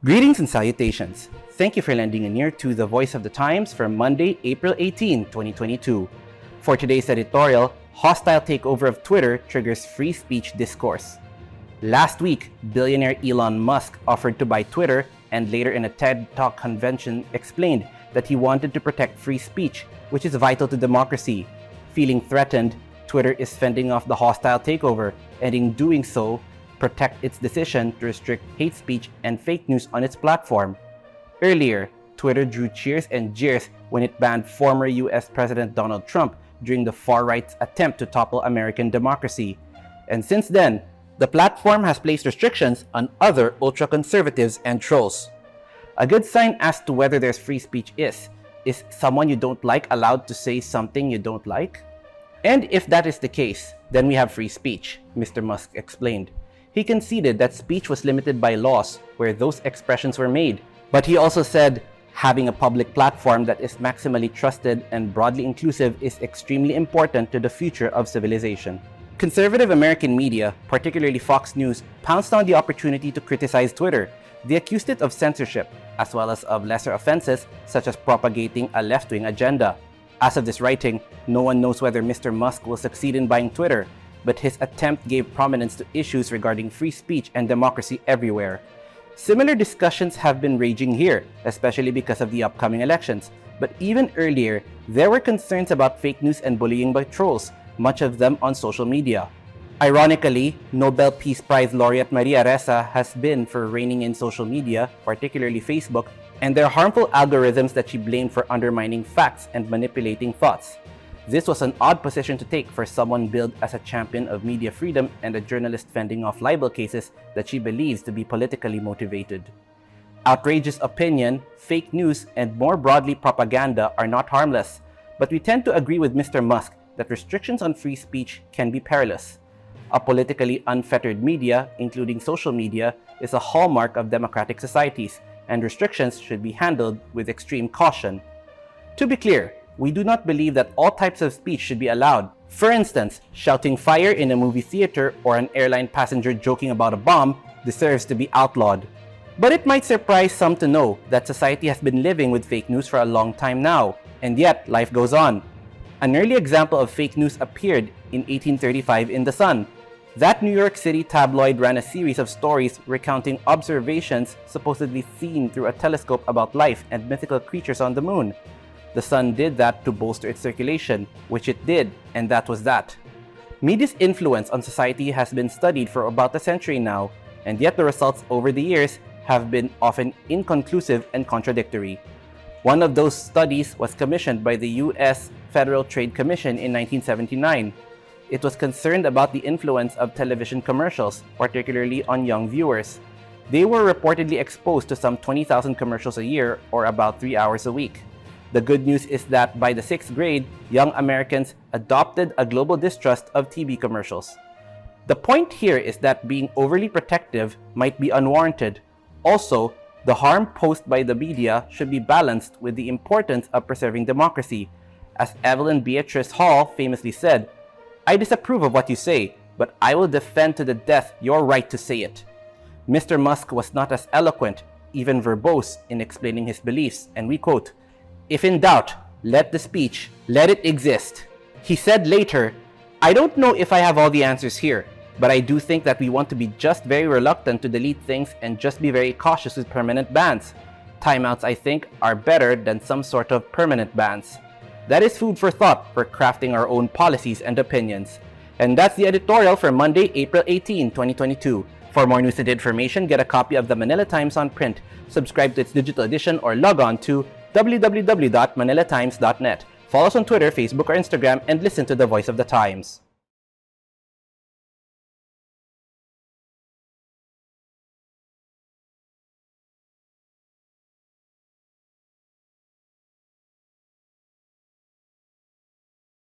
Greetings and salutations. Thank you for lending an ear to the Voice of the Times for Monday, April 18, 2022. For today's editorial, hostile takeover of Twitter triggers free speech discourse. Last week, billionaire Elon Musk offered to buy Twitter and later in a TED Talk convention explained that he wanted to protect free speech, which is vital to democracy. Feeling threatened, Twitter is fending off the hostile takeover and in doing so, protect its decision to restrict hate speech and fake news on its platform. Earlier, Twitter drew cheers and jeers when it banned former US President Donald Trump during the far-right's attempt to topple American democracy. And since then, the platform has placed restrictions on other ultra-conservatives and trolls. A good sign as to whether there's free speech is someone you don't like allowed to say something you don't like? And if that is the case, then we have free speech, Mr. Musk explained. He conceded that speech was limited by laws where those expressions were made. But he also said, having a public platform that is maximally trusted and broadly inclusive is extremely important to the future of civilization. Conservative American media, particularly Fox News, pounced on the opportunity to criticize Twitter. They accused it of censorship, as well as of lesser offenses such as propagating a left-wing agenda. As of this writing, no one knows whether Mr. Musk will succeed in buying Twitter, but his attempt gave prominence to issues regarding free speech and democracy everywhere. Similar discussions have been raging here, especially because of the upcoming elections. But even earlier, there were concerns about fake news and bullying by trolls, much of them on social media. Ironically, Nobel Peace Prize laureate Maria Ressa has been for reining in social media, particularly Facebook, and their harmful algorithms that she blamed for undermining facts and manipulating thoughts. This was an odd position to take for someone billed as a champion of media freedom and a journalist fending off libel cases that she believes to be politically motivated. Outrageous opinion, fake news, and more broadly propaganda are not harmless, but we tend to agree with Mr. Musk that restrictions on free speech can be perilous. A politically unfettered media, including social media, is a hallmark of democratic societies, and restrictions should be handled with extreme caution. To be clear, we do not believe that all types of speech should be allowed. For instance, shouting fire in a movie theater or an airline passenger joking about a bomb deserves to be outlawed. But it might surprise some to know that society has been living with fake news for a long time now, and yet life goes on. An early example of fake news appeared in 1835 in The Sun. That New York City tabloid ran a series of stories recounting observations supposedly seen through a telescope about life and mythical creatures on the moon. The Sun did that to bolster its circulation, which it did, and that was that. Media's influence on society has been studied for about a century now, and yet the results over the years have been often inconclusive and contradictory. One of those studies was commissioned by the U.S. Federal Trade Commission in 1979. It was concerned about the influence of television commercials, particularly on young viewers. They were reportedly exposed to some 20,000 commercials a year, or about 3 hours a week. The good news is that by the 6th grade, young Americans adopted a global distrust of TV commercials. The point here is that being overly protective might be unwarranted. Also, the harm posed by the media should be balanced with the importance of preserving democracy. As Evelyn Beatrice Hall famously said, "I disapprove of what you say, but I will defend to the death your right to say it." Mr. Musk was not as eloquent, even verbose, in explaining his beliefs, and we quote, "If in doubt, let the speech, let it exist." He said later, "I don't know if I have all the answers here, but I do think that we want to be just very reluctant to delete things and just be very cautious with permanent bans. Timeouts, I think, are better than some sort of permanent bans." That is food for thought for crafting our own policies and opinions. And that's the editorial for Monday, April 18, 2022. For more news and information, get a copy of the Manila Times on print, subscribe to its digital edition, or log on to www.manilatimes.net. Follow us on Twitter, Facebook, or Instagram, and listen to the Voice of the Times.